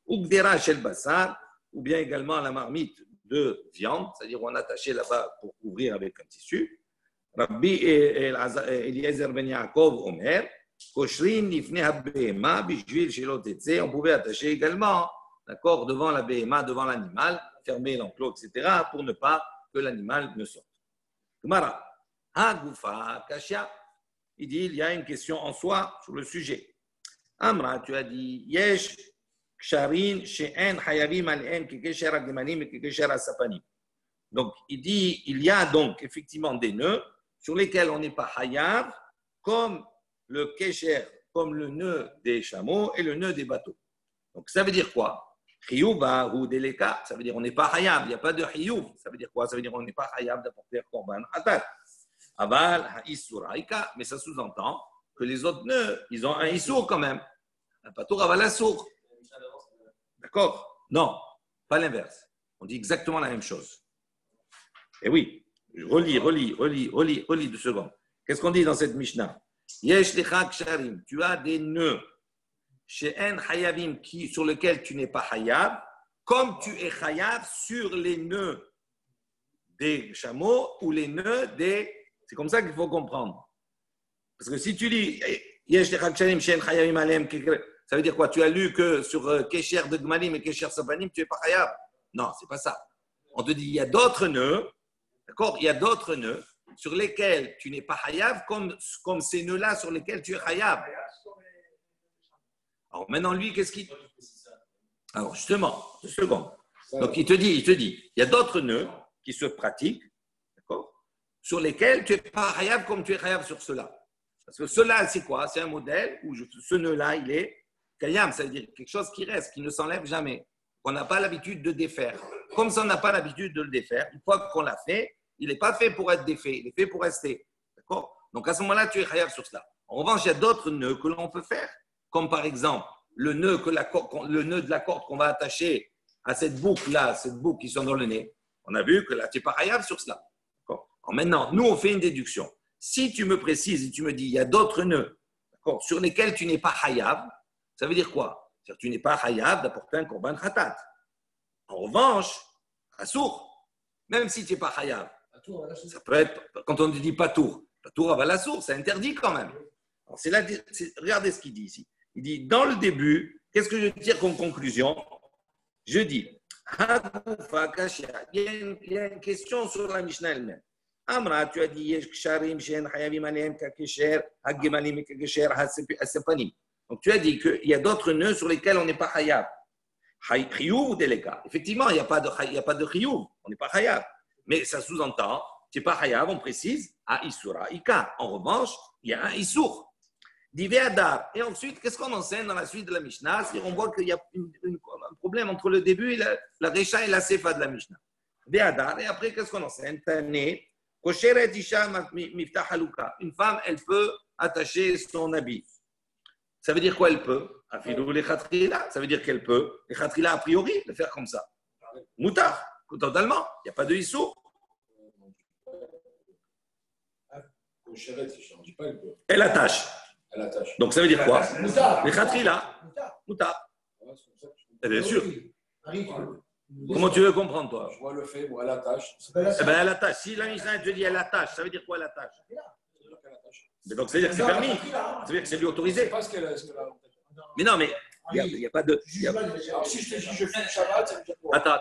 Ugdera shel basar, ou bien également la marmite de viande, c'est-à-dire on attachait là-bas pour couvrir avec un tissu. Rabbi Eliezer ben Yaakov Omer, Koshrin lifnei habehema bishvil shelo tetze. On pouvait attacher également, d'accord, devant la behema, devant l'animal, fermer l'enclos, etc., pour ne pas que l'animal ne sorte. Gemara, Hagufa Kashia. Il dit, il y a une question en soi sur le sujet. Amra, tu as dit, Yesh ksharin she'en hayavim alehem kekesher hagemanim et kekesher hasapanim. Donc, il dit, il y a donc effectivement des nœuds sur lesquels on n'est pas hayav, comme le kesher, comme le nœud des chameaux et le nœud des bateaux. Donc, ça veut dire quoi? Chiyuba ou deleka, ça veut dire on n'est pas hayav, il n'y a pas de chiyuv. Ça veut dire quoi? Ça veut dire on n'est pas hayav d'apporter korban atat. Aval ha'isuraika, mais ça sous-entend que les autres nœuds, ils ont un isur quand même. Un patour aval asur. D'accord? Non, pas l'inverse. On dit exactement la même chose. Et oui. Relis 2 secondes. Qu'est-ce qu'on dit dans cette Mishnah? Yesh lecha ksharim. Tu as des nœuds she'en hayavim sur lesquels tu n'es pas hayav, comme tu es hayav sur les nœuds des chameaux ou les nœuds des. C'est comme ça qu'il faut comprendre. Parce que si tu dis yesh lecha ksharim she'en hayavim alem, ça veut dire quoi? Tu as lu que sur kesher de gmalim et kesher sapanim, tu n'es pas hayav. Non, c'est pas ça. On te dit il y a d'autres nœuds. D'accord? Il y a d'autres nœuds sur lesquels tu n'es pas hayav, comme ces nœuds-là sur lesquels tu es hayav. Alors maintenant, lui, qu'est-ce qu'il... Alors justement, 2 secondes. Donc il te dit, il y a d'autres nœuds qui se pratiquent, d'accord? Sur lesquels tu n'es pas hayav comme tu es hayav sur ceux-là. Parce que ceux-là, c'est quoi? C'est un modèle où ce nœud-là, il est kayam, ça veut dire quelque chose qui reste, qui ne s'enlève jamais. On n'a pas l'habitude de défaire. Comme ça, on n'a pas l'habitude de le défaire, une fois qu'on l'a fait, il n'est pas fait pour être défait, il est fait pour rester. D'accord? Donc à ce moment-là, tu es chayav sur cela. En revanche, il y a d'autres nœuds que l'on peut faire, comme par exemple le nœud de la corde qu'on va attacher à cette boucle-là, cette boucle qui sont dans le nez. On a vu que là, tu n'es pas chayav sur cela. D'accord? Alors maintenant, nous, on fait une déduction. Si tu me précises et tu me dis, il y a d'autres nœuds d'accord, sur lesquels tu n'es pas hayav, ça veut dire quoi? C'est-à-dire que tu n'es pas hayav d'apporter un korban khatat. En revanche, assour, même si tu n'es pas hayav, ça peut être, quand on dit patour à la source, c'est interdit quand même. Alors c'est là, regardez ce qu'il dit ici. Il dit, dans le début, qu'est-ce que je tire comme conclusion? Je dis, il y a une question sur la Mishnah elle-même. Amra, tu as dit, Yesh ksharim shen hayavim alehem kakesher, hagemalim et kakesher, hasepanim. Donc tu as dit qu'il y a d'autres nœuds sur lesquels on n'est pas hayav. Chiyuv ou deleka. Effectivement, il n'y a pas de chiyuv, on n'est pas hayav. Mais ça sous-entend, tu n'es pas hayav, on précise, à Isura, Ika. En revanche, il y a un Issour. Divé Adar. Et ensuite, qu'est-ce qu'on enseigne dans la suite de la Mishnah? C'est-à-dire, on voit qu'il y a un problème entre le début et la Recha et la Sefa de la Mishnah. Divé Adar. Et après, qu'est-ce qu'on enseigne? Tané, Kosheret Isha Miftah Haluka. Une femme, elle peut attacher son habit. Ça veut dire quoi, elle peut? Afilou les Khatrila. Ça veut dire qu'elle peut, les Khatrila, a priori, le faire comme ça. Moutar, totalement. Il n'y a pas de Issour. Elle attache. Donc ça veut dire quoi? Les khatrila. Moutar. Bien sûr. Comment tu veux comprendre, toi? Je vois le fait, moi, elle attache. Eh bien, elle attache. Si la Mishnah te dit elle attache, ça veut dire quoi, elle attache? Mais donc ça veut dire que c'est permis. Ça veut dire que c'est lui autorisé. Mais non, mais il n'y a pas de. Alors si je te dis je fume Shabbat, ça veut dire quoi? Attends.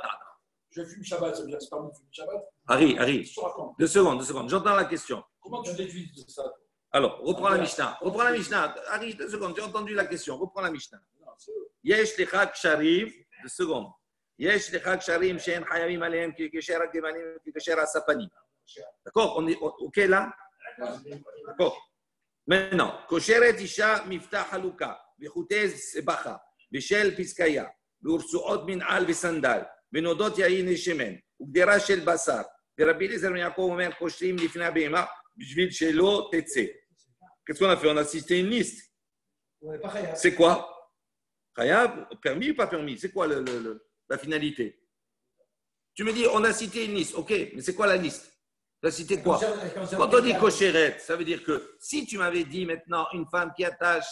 Je fume Shabbat, ça veut dire que c'est permis de fumer Shabbat? Harry. 2 secondes. J'entends la question. Comment tu déduis de ça? Alors, reprends la Mishnah. Harry, 2 secondes. Tu as entendu la question. Reprends la Mishnah. Yesh lechak sharim. 2 secondes. Yesh lechak sharim shen hayavim alehem kikesher agemanim kikesher asapanim. D'accord? On est OK là? D'accord. Maintenant, kosheret isha miftah haluka, vechutez sebacha, veshel piskaya, veursuot min al vesandal, venodot yayin et shemen, ugdera shel basar, verabbi Eliezer ben Yaakov omer koshrim lifnei abehema, bishvil shelo tetse. Qu'est-ce qu'on a fait? On a cité une liste. C'est quoi? Chayav, permis ou pas permis? C'est quoi la finalité? Tu me dis, on a cité une liste. OK, mais c'est quoi la liste? Tu as cité quoi? Quand on dit kosheret, ça veut dire que si tu m'avais dit maintenant une femme qui attache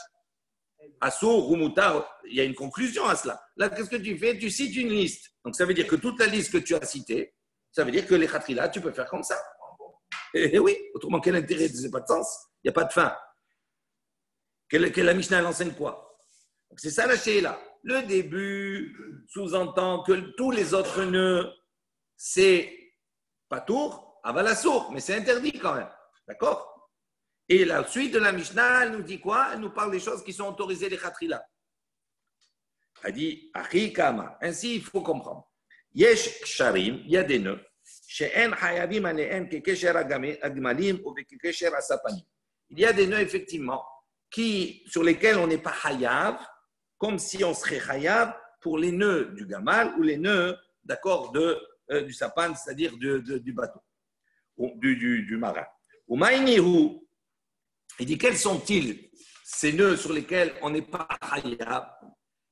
assour ou moutar, il y a une conclusion à cela. Là, qu'est-ce que tu fais? Tu cites une liste. Donc, ça veut dire que toute la liste que tu as citée, ça veut dire que les khatrila, tu peux faire comme ça. Et oui, autrement, quel intérêt? Ça n'a pas de sens. Il n'y a pas de fin. La Mishnah, elle enseigne quoi? Donc, c'est ça la sheila. Le début sous-entend que tous les autres nœuds, c'est patour, avalassour, mais c'est interdit quand même. D'accord? Et la suite de la Mishnah, elle nous dit quoi? Elle nous parle des choses qui sont autorisées, les khatrila. Elle dit, Achi Kama. Ainsi, il faut comprendre. Yesh ksharim, il y a des nœuds. She'en hayavim alehem kekesher agmalim ou kekesher asapanim. Il y a des nœuds, effectivement, sur lesquels on n'est pas hayav, comme si on serait hayav pour les nœuds du gamal ou les nœuds, d'accord, du sapan, c'est-à-dire du bateau, ou du marin. Ou maïnihu, il dit, quels sont-ils ces nœuds sur lesquels on n'est pas hayav?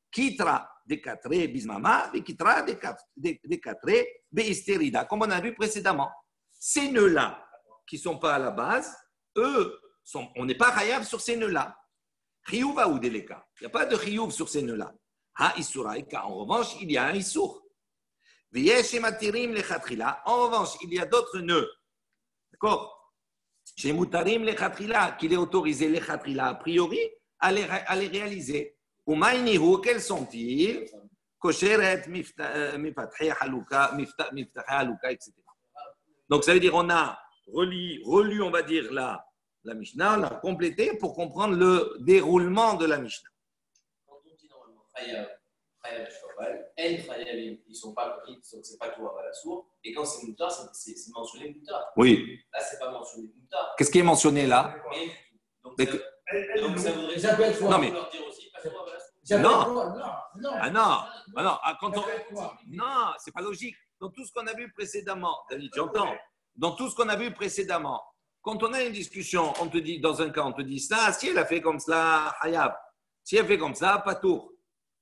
Kitra dekatre bismama, et kitra dekatre beisterida, comme on a vu précédemment. Ces nœuds-là, qui ne sont pas à la base, eux, on n'est pas hayav sur ces nœuds-là. Chiyuva ou deleka. Il n'y a pas de chiyuv sur ces nœuds-là. Ha isuraika. En revanche, il y a un isur. V'yesh matirim lechatrila. En revanche, il y a d'autres nœuds. D'accord? Chez mutarim lechatrila, qu'il est autorisé lechatrila a priori à les réaliser. Umaynihu, quels sont-ils? Kosheret, mifathe haluka, etc. Donc, ça veut dire on a relu, on va dire, la Mishnah, on l'a complété pour comprendre le déroulement de la Mishnah. Quand on dit normalement Chayav Shofal, En Chayavim, ils ne sont pas pris, donc c'est pas tout à la source. Et quand c'est Moutar, c'est mentionné Moutar. Oui. Là, c'est pas mentionné Moutar. Qu'est-ce qui est mentionné là? Donc ça voudrait dire non, mais leur dire aussi, pas tout à la source. Non, c'est pas logique. Dans tout ce qu'on a vu précédemment, David, j'entends. Dans tout ce qu'on a vu précédemment, quand on a une discussion, on te dit, dans un cas, on te dit ça, si elle a fait comme cela, hayab. Si elle fait comme ça, patour.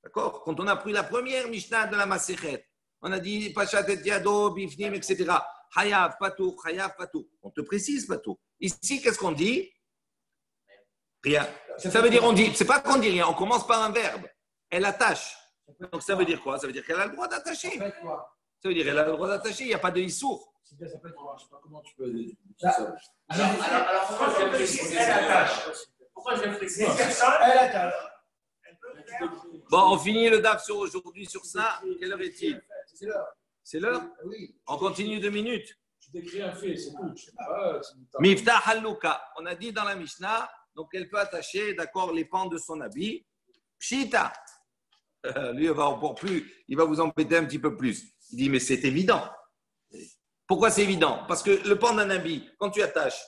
D'accord? Quand on a pris la première Mishnah de la Masechet, on a dit Pachat et Yado, Bifnim, etc. Hayab, patour, hayab, patour. On te précise patour. Ici, qu'est-ce qu'on dit? Rien. Ça veut dire, on dit, c'est pas qu'on dit rien, on commence par un verbe. Elle attache. Donc ça veut dire quoi? Ça veut dire qu'elle a le droit d'attacher. Ça peut être quoi? Ça veut dire qu'elle a le droit d'attacher, il n'y a pas de issour. Ça peut être quoi? Je ne sais pas comment tu peux dire Ça- ça. Alors, pourquoi je viens préciser Elle attache. Pourquoi je viens préciser Les personnes, elle attache. Bon, on finit le DAF sur aujourd'hui sur ça. Quelle heure est-il? C'est l'heure. C'est l'heure? Oui. On continue 2 minutes. Tu décris un fait, c'est tout. Je sais pas, Miftah haluka. On a dit dans la Mishnah, donc elle peut attacher, d'accord, les pans de son habit. Pshita. Lui, il va encore plus, il va vous embêter un petit peu plus. Il dit, mais c'est évident. Pourquoi c'est évident? Parce que le pan d'un habit, quand tu attaches,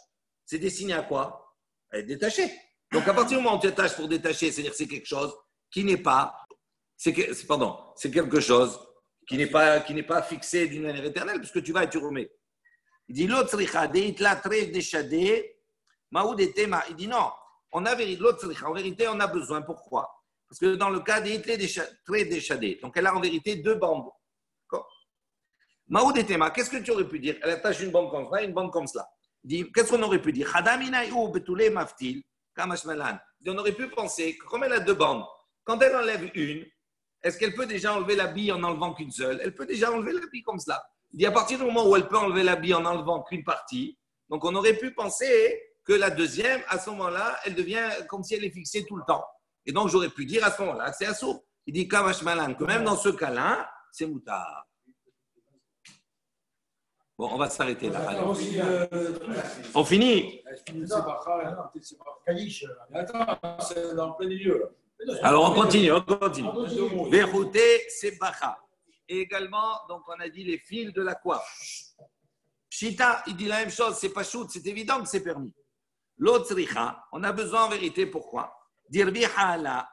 c'est destiné à quoi? À être détaché. Donc à partir du moment où tu attaches pour détacher, c'est-à-dire que c'est quelque chose qui n'est pas, c'est quelque chose qui n'est pas fixé d'une manière éternelle, puisque tu vas et tu remets. Il dit l'autre il dit non, en vérité on a besoin. Pourquoi? Parce que dans le cas des très déchadés, donc elle a en vérité 2 bandes. Maoud et Tema, qu'est-ce que tu aurais pu dire? Elle attache une bande comme ça et une bande comme cela. Il dit, qu'est-ce qu'on aurait pu dire? On aurait pu penser que comme elle a 2 bandes, quand elle enlève une, est-ce qu'elle peut déjà enlever la bille en n'enlevant qu'une seule? Elle peut déjà enlever la bille comme cela. Il dit à partir du moment où elle peut enlever la bille en n'enlevant qu'une partie, donc on aurait pu penser que la deuxième, à ce moment-là, elle devient comme si elle est fixée tout le temps. Et donc j'aurais pu dire à ce moment-là, c'est assourd. Il dit Kamash Malan, que même dans ce cas-là, c'est moutard. Bon, on va s'arrêter là. On finit. Attends, c'est dans plein milieu. Alors on continue. Verrouté, c'est bacha. Et également, donc on a dit les fils de la coiffe. Pshita, il dit la même chose, c'est pas shoot, c'est évident que c'est permis. L'autre richa, on a besoin en vérité, pourquoi? Dire bihala.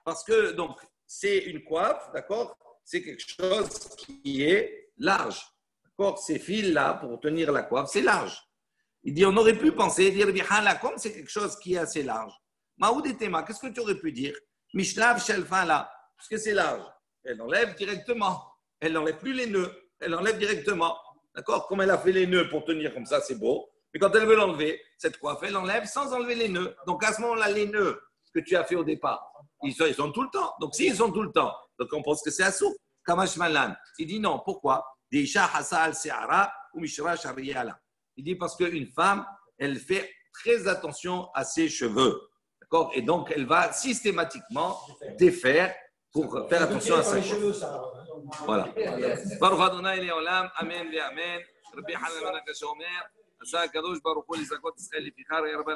Parce que donc c'est une coiffe, d'accord? C'est quelque chose qui est large. D'accord? Ces fils-là, pour tenir la coiffe, c'est large. Il dit, on aurait pu penser, dire bihala, comme c'est quelque chose qui est assez large. Maoud et Tema, qu'est-ce que tu aurais pu dire? Mishlav shelfa là, parce que c'est large. Elle enlève directement. Elle n'enlève plus les nœuds. Elle enlève directement. D'accord? Comme elle a fait les nœuds pour tenir comme ça, c'est beau. Mais quand elle veut l'enlever, cette coiffe, elle enlève sans enlever les nœuds. Donc à ce moment-là, les nœuds que tu as fait au départ, ils sont tout le temps. Donc s'ils sont tout le temps, donc on pense que c'est assourd. Kamash Malan. Il dit non. Pourquoi? Il dit parce qu'une femme, elle fait très attention à ses cheveux. D'accord? Et donc, elle va systématiquement défaire pour faire attention à sa cheveux. Voilà. Baruch Adonai Leolam. Amen ve Amen. Rabbi Hanan Kashomer. Asa Kadosh Baruch Hu Lizakot Israël Lifichar et Rabbi